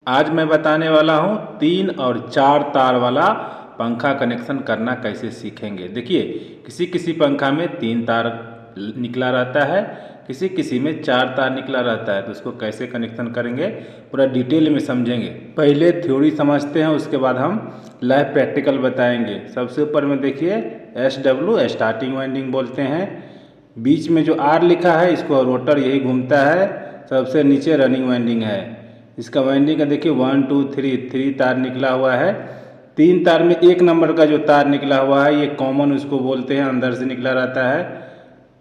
आज मैं बताने वाला हूँ 3 और 4 तार वाला पंखा कनेक्शन करना कैसे सीखेंगे। देखिए, किसी किसी पंखा में 3 तार निकला रहता है, किसी किसी में 4 तार निकला रहता है। तो उसको कैसे कनेक्शन करेंगे पूरा डिटेल में समझेंगे। पहले थ्योरी समझते हैं, उसके बाद हम लाइव प्रैक्टिकल बताएंगे। सबसे ऊपर में देखिए SW स्टार्टिंग वाइंडिंग बोलते हैं। बीच में जो R लिखा है इसको रोटर यही घूमता है। सबसे नीचे रनिंग वाइंडिंग है। इसका वाइंडिंग का देखिए 1 2 3 तार निकला हुआ है। 3 तार में 1 नंबर का जो तार निकला हुआ है ये कॉमन उसको बोलते हैं, अंदर से निकला रहता है।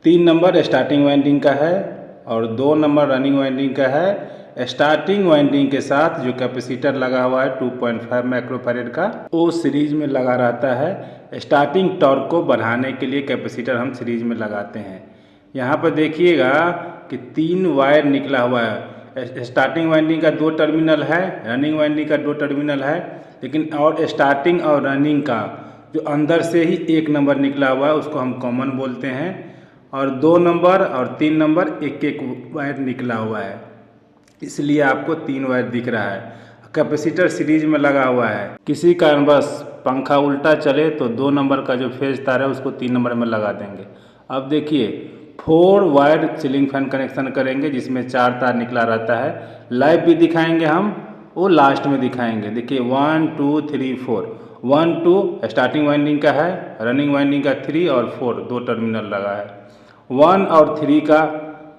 3 नंबर स्टार्टिंग वाइंडिंग का है और 2 नंबर रनिंग वाइंडिंग का है। स्टार्टिंग वाइंडिंग के साथ जो कैपेसिटर लगा हुआ है 2.5 माइक्रोफैरेड का, वो सीरीज में लगा रहता है। स्टार्टिंग टॉर्क को बढ़ाने के लिए कैपेसिटर हम सीरीज में लगाते हैं। यहाँ पर देखिएगा कि 3 वायर निकला हुआ है। स्टार्टिंग वाइंडिंग का 2 टर्मिनल है, रनिंग वाइंडिंग का 2 टर्मिनल है, लेकिन और स्टार्टिंग और रनिंग का जो अंदर से ही 1 नंबर निकला हुआ है उसको हम कॉमन बोलते हैं। और 2 नंबर और 3 नंबर एक एक वायर निकला हुआ है, इसलिए आपको 3 वायर दिख रहा है। कैपेसिटर सीरीज में लगा हुआ है। किसी कारणवश पंखा उल्टा चले तो 2 नंबर का जो फेज तार है उसको 3 नंबर में लगा देंगे। अब देखिए 4 वायर सीलिंग फैन कनेक्शन करेंगे जिसमें 4 तार निकला रहता है। लाइव भी दिखाएंगे हम, वो लास्ट में दिखाएंगे। देखिए 1 2 3 4, 1 2 स्टार्टिंग वाइंडिंग का है, रनिंग वाइंडिंग का 3 और 4 2 टर्मिनल लगा है। 1 और 3 का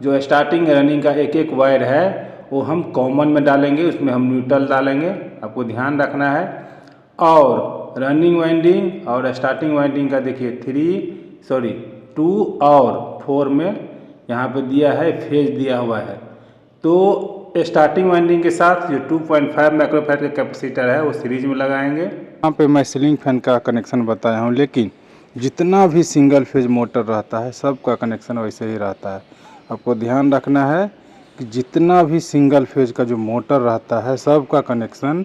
जो स्टार्टिंग रनिंग का एक एक वायर है वो हम कॉमन में डालेंगे, उसमें हम न्यूट्रल डालेंगे, आपको ध्यान रखना है। और रनिंग वाइंडिंग और स्टार्टिंग वाइंडिंग का देखिए 2 और 4 में यहाँ पे दिया है, फेज दिया हुआ है। तो स्टार्टिंग वाइंडिंग के साथ जो 2.5 माइक्रोफैराड का कैपेसिटर है वो सीरीज में लगाएंगे। यहाँ पे मैं सीलिंग फैन का कनेक्शन बताया हूँ, लेकिन जितना भी सिंगल फेज मोटर रहता है सबका कनेक्शन वैसे ही रहता है। आपको ध्यान रखना है कि जितना भी सिंगल फेज का जो मोटर रहता है सबका कनेक्शन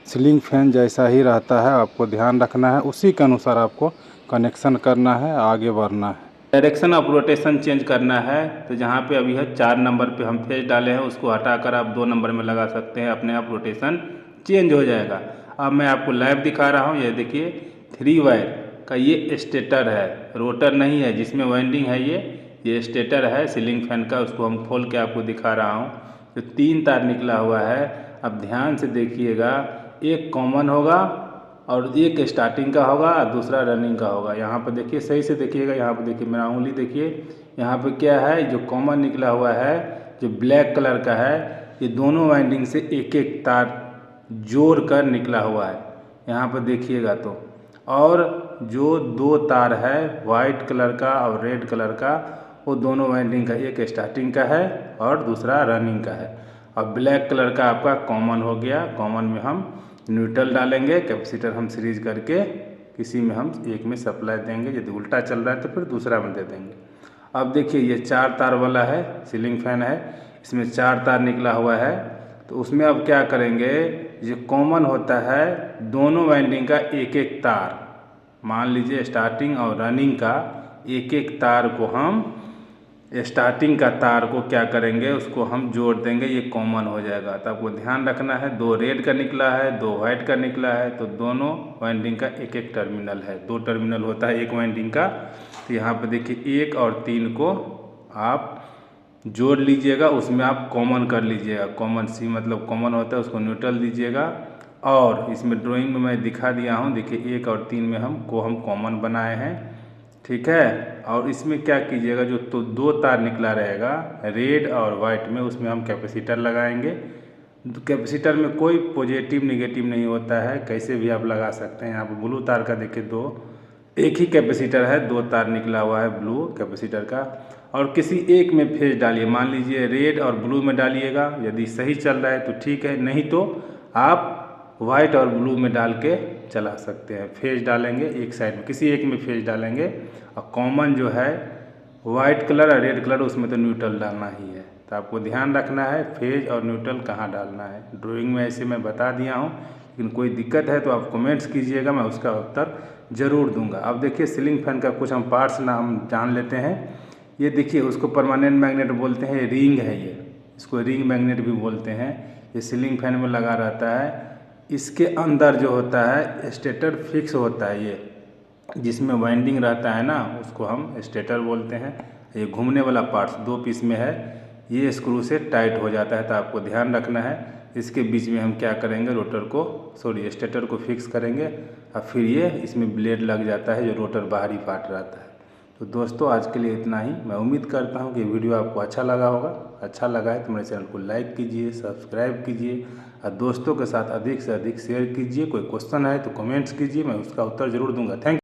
सीलिंग फैन जैसा ही रहता है। आपको ध्यान रखना है, उसी के अनुसार आपको कनेक्शन करना है, आगे बढ़ना है। डायरेक्शन ऑफ रोटेशन चेंज करना है तो जहाँ पे अभी है 4 नंबर पे हम फेज डाले हैं उसको हटाकर आप 2 नंबर में लगा सकते हैं, अपने आप रोटेशन चेंज हो जाएगा। अब मैं आपको लाइव दिखा रहा हूँ। ये देखिए 3 वायर का ये स्टेटर है, रोटर नहीं है जिसमें वाइंडिंग है। ये स्टेटर है सीलिंग फैन का, उसको हम खोल के आपको दिखा रहा हूँ। तो 3 तार निकला हुआ है। अब ध्यान से देखिएगा, एक कॉमन होगा और एक स्टार्टिंग का होगा, दूसरा रनिंग का होगा। यहाँ पर देखिए, सही से देखिएगा, यहाँ पर देखिए मेरा उंगली देखिए, यहाँ पर क्या है, जो कॉमन निकला हुआ है जो ब्लैक कलर का है, ये दोनों वाइंडिंग से एक एक तार जोड़ कर निकला हुआ है। यहाँ पर देखिएगा तो, और जो 2 तार है वाइट कलर का और रेड कलर का, वो दोनों वाइंडिंग का एक स्टार्टिंग का है और दूसरा रनिंग का है। अब ब्लैक कलर का आपका कॉमन हो गया। कॉमन में हम न्यूट्रल डालेंगे, कैपेसिटर हम सीरीज करके किसी में हम एक में सप्लाई देंगे, यदि उल्टा चल रहा है तो फिर दूसरा में दे देंगे। अब देखिए ये 4 तार वाला है, सीलिंग फैन है, इसमें 4 तार निकला हुआ है। तो उसमें अब क्या करेंगे, जो कॉमन होता है दोनों वाइंडिंग का एक एक तार, मान लीजिए स्टार्टिंग और रनिंग का एक एक तार को हम, स्टार्टिंग का तार को क्या करेंगे, उसको हम जोड़ देंगे, ये कॉमन हो जाएगा। तो आपको ध्यान रखना है, 2 रेड का निकला है, 2 वाइट का निकला है, तो दोनों वाइंडिंग का एक एक टर्मिनल है। 2 टर्मिनल होता है एक वाइंडिंग का। तो यहाँ पर देखिए 1 और 3 को आप जोड़ लीजिएगा, उसमें आप कॉमन कर लीजिएगा। कॉमन सी मतलब कॉमन होता है, उसको न्यूट्रल दीजिएगा। और इसमें ड्राइंग में मैं दिखा दिया हूँ, देखिए 1 और 3 में हम कॉमन बनाए हैं, ठीक है। और इसमें क्या कीजिएगा, जो तो 2 तार निकला रहेगा रेड और वाइट में, उसमें हम कैपेसिटर लगाएंगे। कैपेसिटर में कोई पॉजिटिव नेगेटिव नहीं होता है, कैसे भी आप लगा सकते हैं। यहाँ पर ब्लू तार का देखिए 2, एक ही कैपेसिटर है, 2 तार निकला हुआ है ब्लू कैपेसिटर का। और किसी एक में फेज डालिए, मान लीजिए रेड और ब्लू में डालिएगा, यदि सही चल रहा है तो ठीक है, नहीं तो आप वाइट और ब्लू में डाल के चला सकते हैं। फेज डालेंगे एक साइड में, किसी एक में फेज डालेंगे। और कॉमन जो है वाइट कलर और रेड कलर, उसमें तो न्यूट्रल डालना ही है। तो आपको ध्यान रखना है फेज और न्यूट्रल कहाँ डालना है। ड्राइंग में ऐसे मैं बता दिया हूँ, लेकिन कोई दिक्कत है तो आप कमेंट्स कीजिएगा, मैं उसका उत्तर ज़रूर दूंगा। अब देखिए सीलिंग फैन का कुछ हम पार्ट्स नाम जान लेते हैं। ये देखिए, उसको परमानेंट मैग्नेट बोलते हैं, रिंग है ये, इसको रिंग मैग्नेट भी बोलते हैं। ये सीलिंग फैन में लगा रहता है। इसके अंदर जो होता है स्टेटर फिक्स होता है, ये जिसमें वाइंडिंग रहता है ना उसको हम स्टेटर बोलते हैं। ये घूमने वाला पार्ट्स 2 पीस में है, ये स्क्रू से टाइट हो जाता है, तो आपको ध्यान रखना है। इसके बीच में हम क्या करेंगे, रोटर को स्टेटर को फिक्स करेंगे और फिर ये इसमें ब्लेड लग जाता है जो रोटर बाहरी पार्ट रहता है। तो दोस्तों आज के लिए इतना ही। मैं उम्मीद करता हूँ कि वीडियो आपको अच्छा लगा होगा। अच्छा लगा है तो मेरे चैनल को लाइक कीजिए, सब्सक्राइब कीजिए और दोस्तों के साथ अधिक से अधिक शेयर कीजिए। कोई क्वेश्चन है तो कमेंट्स कीजिए, मैं उसका उत्तर ज़रूर दूंगा। Thank you.